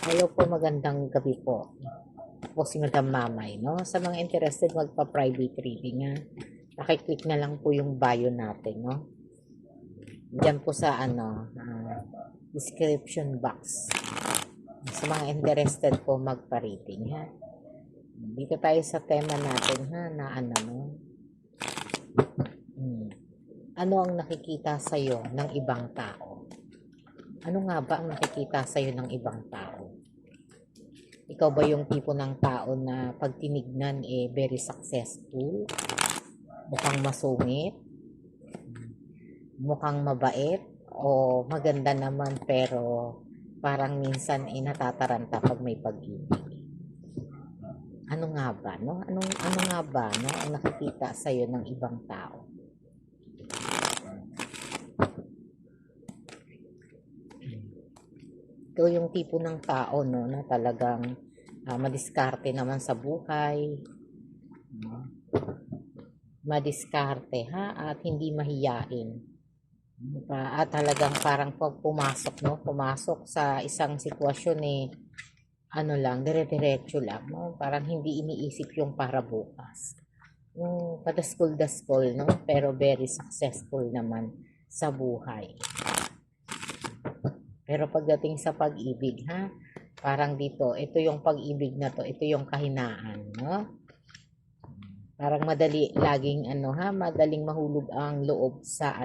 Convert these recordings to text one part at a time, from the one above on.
Hello po, magandang gabi po. Po si Madam Mamay, no? Sa mga interested magpa-private reading, ha? Pakiclick na lang po yung bio natin, no? Diyan po sa description box. Sa mga interested po magpa-reading, ha? Dito tayo sa tema natin, ha, na ano, no? Ano ang nakikita sa'yo ng ibang tao? Ano nga ba ang nakikita sa'yo ng ibang tao? Ikaw ba yung tipo ng tao na pag tinignan very successful? Mukhang masungit? Mukhang mabait? O maganda naman pero parang minsan natataranta pag may pag-ibig? Ano nga ba, no? Ano nga ba, no? Ang nakikita sa'yo ng ibang tao? Ikaw yung tipo ng tao, no? Na talagang madiskarte naman sa buhay. No? Madiskarte, ha? At hindi mahiyain. At talagang parang pag pumasok, no? Pumasok sa isang sitwasyon ano lang, dire-diretso lang, no? Parang hindi iniisip yung para bukas. Yung padaskol-daskol, no? Pero very successful naman sa buhay. Pero pagdating sa pag-ibig, ha? Parang dito, ito yung pag-ibig na to, ito yung kahinaan, no? Parang madali, laging madaling mahulog ang loob sa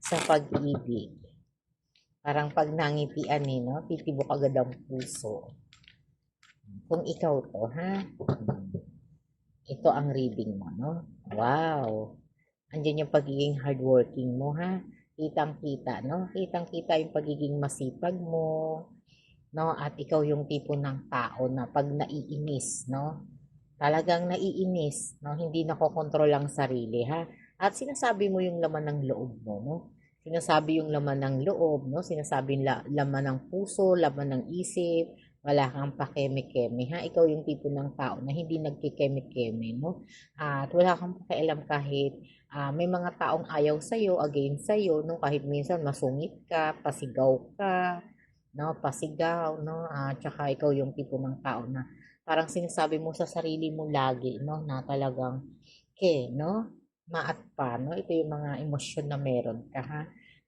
sa pag-ibig. Parang pag nangitian no? Titibok agad ang puso. Kung ikaw to, ha? Ito ang reading mo, no? Wow! Andiyan yung pagiging hardworking mo, ha? Kitang-kita, no? Kitang-kita yung pagiging masipag mo, no? At ikaw yung tipo ng tao na pag naiinis, no? Talagang naiinis, no? Hindi nakokontrol ang sarili, ha? At sinasabi mo yung laman ng loob mo, no? Sinasabi yung laman ng loob, no? Sinasabi laman ng puso, laman ng isip, wala kang pakeme-keme, ha? Ikaw yung tipo ng tao na hindi nagkikeme-keme, no? At wala kang pakialam kahit may mga taong ayaw sa'yo, against sa'yo, no? Kahit minsan masungit ka, pasigaw ka, no? Pasigaw, no? Tsaka ikaw yung tipo ng tao na parang sinasabi mo sa sarili mo lagi, no? Na talagang, no? Maat pa, no? Ito yung mga emosyon na meron ka, ha?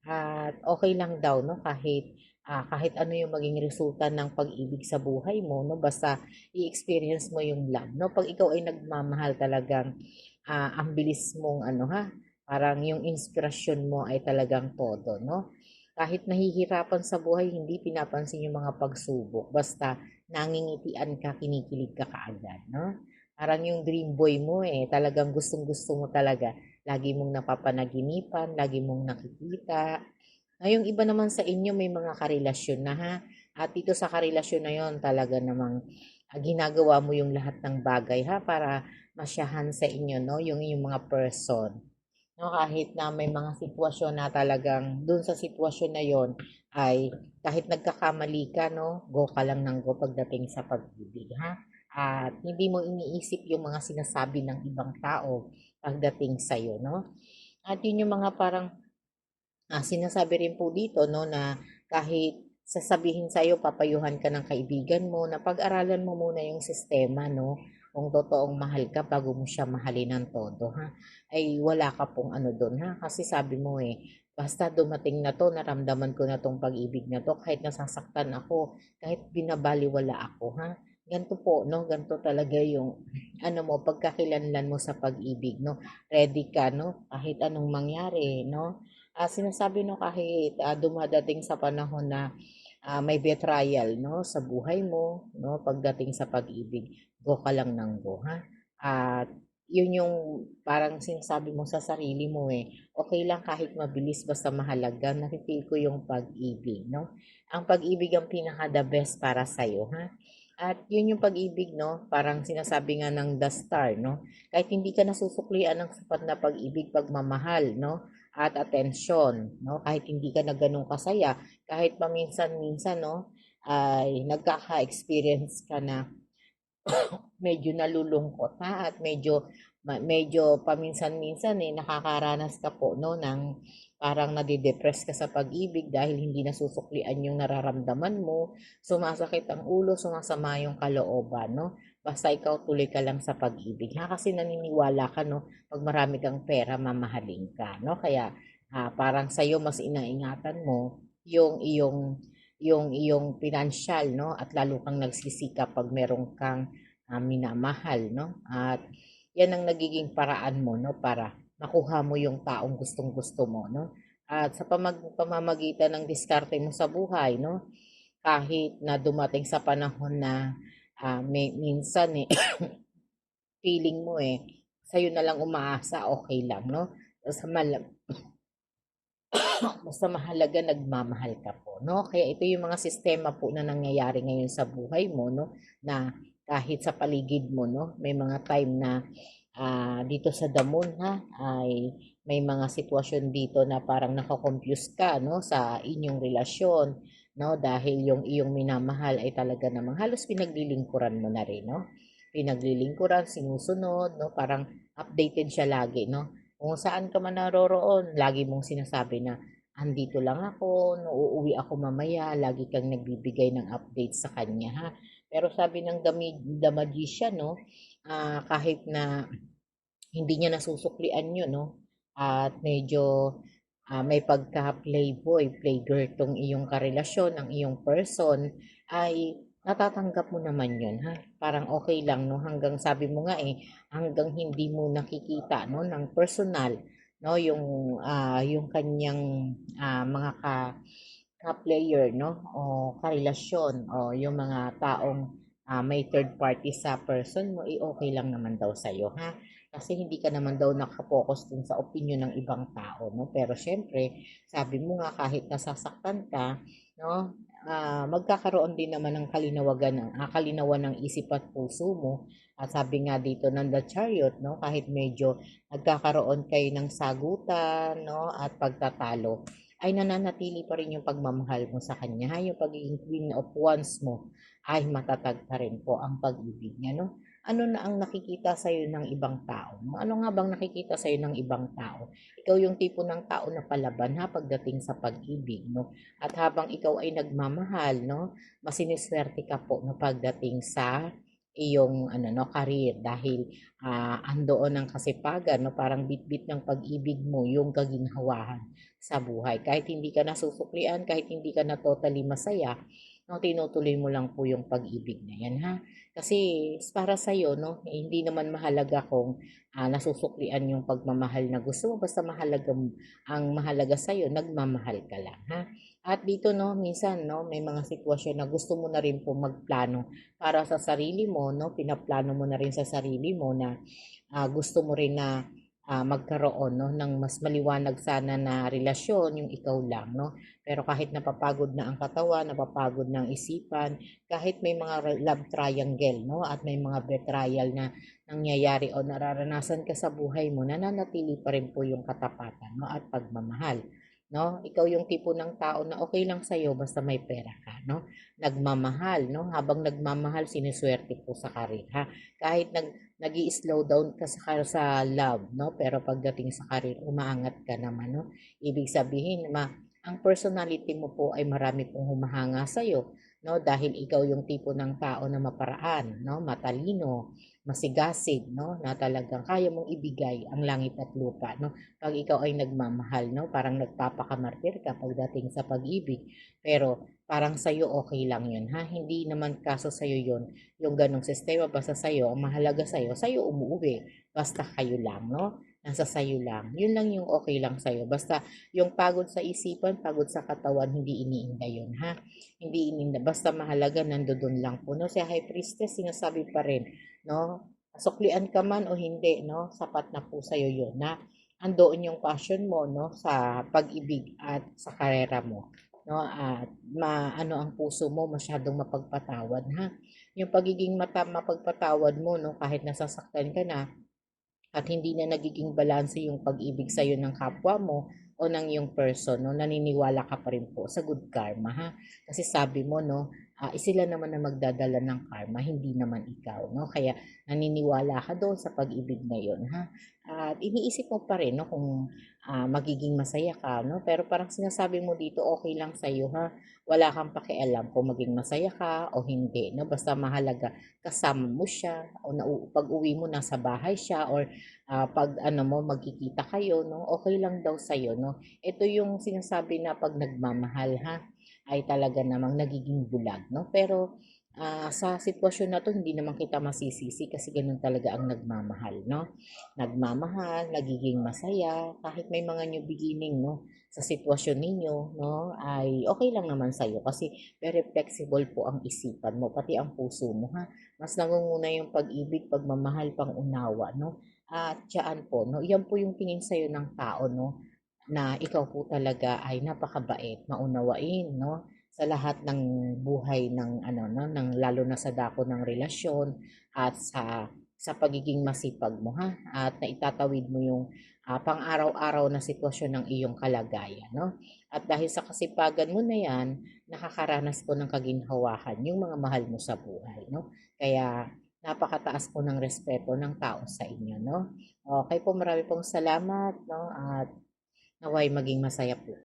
At okay lang daw, no? Kahit ano yung maging resulta ng pag-ibig sa buhay mo, no? Basta i-experience mo yung love, no? Pag ikaw ay nagmamahal talagang, ang bilis mong, parang yung inspirasyon mo ay talagang todo, no? Kahit nahihirapan sa buhay, hindi pinapansin yung mga pagsubok. Basta nangingitian ka, kinikilig ka kaagad, no? Parang yung dream boy mo talagang gustong-gusto mo talaga. Lagi mong napapanaginipan, lagi mong nakikita. Yung iba naman sa inyo may mga karelasyon na, ha. At dito sa karelasyon na yon talaga namang ginagawa mo yung lahat ng bagay, ha, para masyahan sa inyo, no, yung mga person. No, kahit na may mga sitwasyon na talagang dun sa sitwasyon na yon ay kahit nagkakamali ka, no, go ka lang ng go pagdating sa pag-ibig, ha. At hindi mo iniisip yung mga sinasabi ng ibang tao pagdating sa'yo, no. At yun yung mga parang sinasabi rin po dito, no, na kahit sasabihin sa'yo, papayuhan ka ng kaibigan mo, na pag-aralan mo muna yung sistema, no, kung totoong mahal ka bago mo siya mahalin ng todo, ha. Ay wala ka pong ano doon, ha. Kasi sabi mo basta dumating na to, naramdaman ko na tong pag-ibig na to, kahit nasasaktan ako, kahit binabaliwala ako, ha. Ganto po, no, ganto talaga yung mo, pagkakilanlan mo sa pag-ibig, no. Ready ka, no, kahit anong mangyari, no. Sinasabi no kahit dumadating sa panahon na may betrayal no sa buhay mo no pagdating sa pag-ibig, go ka lang ng go, ha. At yun yung parang sinasabi mo sa sarili mo okay lang kahit mabilis basta mahalaga, nafe-feel ko yung pag-ibig, no. Ang pag-ibig ang pinaka the best para sa iyo, ha. At yun yung pag-ibig, no, parang sinasabi nga ng the star, no, kahit hindi ka nasusuklian ng sapat na pag-ibig, pagmamahal, no, at atensyon, no? Kahit hindi ka na ganun kasaya, kahit paminsan-minsan, no, ay nagkaka-experience ka na medyo nalulungkot, ha, at medyo medyo paminsan-minsan nakakaranas ka po no ng parang nadidepress ka sa pag-ibig dahil hindi nasusuklian yung nararamdaman mo, sumasakit ang ulo, sumasama yung kalooban, no? Basta ikaw tuloy ka lang sa pag-ibig. Ha? Kasi naniniwala ka, no? Pag marami kang pera, mamahalin ka, no? Kaya parang sa'yo mas inaingatan mo yung iyong pinansyal, no? At lalo kang nagsisika pag meron kang minamahal, no? At yan ang nagiging paraan mo, no? Para makuha mo yung taong gustong-gusto mo, no? At sa pamamagitan ng diskarte mo sa buhay, no? Kahit na dumating sa panahon na minsan feeling mo sa'yo na lang umaasa, okay lang, no? Sa basta mahalaga nagmamahal ka po, no? Kaya ito yung mga sistema po na nangyayari ngayon sa buhay mo, no? Na kahit sa paligid mo, no? May mga time na dito sa Damon, ha? Ay may mga sitwasyon dito na parang nako-confuse ka, no? Sa inyong relasyon, no? Dahil yung iyong minamahal ay talaga namang halos pinaglilingkuran mo na rin, no? Pinaglilingkuran, sinusunod, no? Parang updated siya lagi, no? Kung saan ka man naroroon, lagi mong sinasabi na, andito lang ako, no, uuwi ako mamaya, lagi kang nagbibigay ng update sa kanya, ha? Pero sabi ng the magician, no, kahit na hindi niya nasusuklian yun, no, at medyo may pagka-playboy, playgirl tong iyong karelasyon, ang iyong person, ay natatanggap mo naman yun, ha? Parang okay lang, no? Hanggang sabi mo nga hanggang hindi mo nakikita, no, ng personal, no, yung kanyang mga ka-player, no, o karelasyon, o yung mga taong may third party sa person mo, okay lang naman daw sa'yo, ha? Kasi hindi ka naman daw nakapokus dun sa opinion ng ibang tao, no? Pero syempre, sabi mo nga kahit nasasaktan ka, no, magkakaroon din naman ng kalinawan ng isip at puso mo. At sabi nga dito ng The Chariot, no, kahit medyo nagkakaroon kayo ng sagutan, no, at pagtatalo, ay nananatili pa rin yung pagmamahal mo sa kanya. Ha? Yung pagiging Queen of Wands mo ay matatag pa rin po ang pag-ibig niya. No? Ano na ang nakikita sa iyo ng ibang tao? Ano nga bang nakikita sa iyo ng ibang tao? Ikaw yung tipo ng tao na palaban ha pagdating sa pag-ibig, no? At habang ikaw ay nagmamahal, no, masiniswerte ka po no pagdating sa iyong ano no career dahil andoon ang kasipagan no parang bitbit ng pag-ibig mo yung kaginhawahan sa buhay kahit hindi ka nasusuklian kahit hindi ka na totally masaya no tinutuloy mo lang po yung pag-ibig na yan ha kasi para sa iyo no hindi naman mahalaga kung nasusuklian yung pagmamahal na gusto mo basta ang mahalaga sa iyo nagmamahal ka lang ha at dito no minsan no may mga sitwasyon na gusto mo na rin po magplano para sa sarili mo, no? Pinaplano mo na rin sa sarili mo na gusto mo rin na magkaroon no ng mas maliwanag sana na relasyon yung ikaw lang no pero kahit napapagod na ang katawan napapagod na ang isipan kahit may mga love triangle no at may mga betrayal na nangyayari o nararanasan ka sa buhay mo nananatili pa rin po yung katapatan no at pagmamahal no ikaw yung tipo ng tao na okay lang sa basta may pera ka no nagmamahal no habang nagmamahal siniswerte po sa karir ha kahit nag-i-slow down ka sa love, no? Pero pagdating sa career, umaangat ka naman, no? Ibig sabihin, ang personality mo po ay marami pong humahanga sa'yo, no? Dahil ikaw yung tipo ng tao na maparaan, no? Matalino, masigasig, no? Na talagang kaya mong ibigay ang langit at lupa, no? Pag ikaw ay nagmamahal, no? Parang nagpapakamartir ka pagdating sa pag-ibig. Pero parang sa'yo okay lang yun, ha? Hindi naman kaso sa'yo yun yung ganong sistema basta sa'yo, ang mahalaga sa'yo umuwi. Basta kayo lang, no? Nasa sa'yo lang. Yun lang yung okay lang sa'yo. Basta yung pagod sa isipan, pagod sa katawan, hindi iniinda yun, ha? Hindi iniinda. Basta mahalaga, nandoon lang po. No? Si High Priestess, sinasabi pa rin, no? Suklian ka man o hindi, no? Sapat na po sa'yo yun, na andoon yung passion mo, no? Sa pag-ibig at sa karera mo. No, at maano ang puso mo masyadong mapagpatawad ha yung pagiging mapagpatawad mo, no, kahit nasasaktan ka na at hindi na nagiging balanse yung pag-ibig sa'yo ng kapwa mo o ng yung person, no, naniniwala ka pa rin po sa good karma, ha? Kasi sabi mo, no, sila naman na magdadala ng karma, hindi naman ikaw, no? Kaya naniniwala ka doon sa pag-ibig na yun, ha? At iniisip mo pa rin, no, kung magiging masaya ka, no? Pero parang sinasabi mo dito, okay lang sa'yo, ha? Wala kang pakialam kung maging masaya ka o hindi, no? Basta mahalaga kasama mo siya o pag-uwi mo nasa bahay siya or pag ano mo magkikita kayo, no? Okay lang daw sa'yo, no? Ito yung sinasabi na pag nagmamahal, ha? Ay talaga namang nagiging bulag, no? Pero sa sitwasyon na to, hindi naman kita masisisi kasi ganun talaga ang nagmamahal, no? Nagmamahal, nagiging masaya, kahit may mga new beginning, no? Sa sitwasyon ninyo, no? Ay okay lang naman sa'yo kasi very flexible po ang isipan mo, pati ang puso mo, ha? Mas nangunguna yung pag-ibig, pagmamahal, pang-unawa, no? At tsaan po, no? Yan po yung tingin sa'yo ng tao, no? Na ikaw po talaga ay napakabait, maunawain, no? Sa lahat ng buhay ng ano, no? Ng, lalo na sa dako ng relasyon at sa pagiging masipag mo, ha? At naitatawid mo yung pang-araw-araw na sitwasyon ng iyong kalagayan, no? At dahil sa kasipagan mo na yan, nakakaranas po ng kaginhawahan yung mga mahal mo sa buhay, no? Kaya napakataas po ng respeto ng tao sa inyo, no? Okay po, marami pong salamat, no? At naway maging masaya po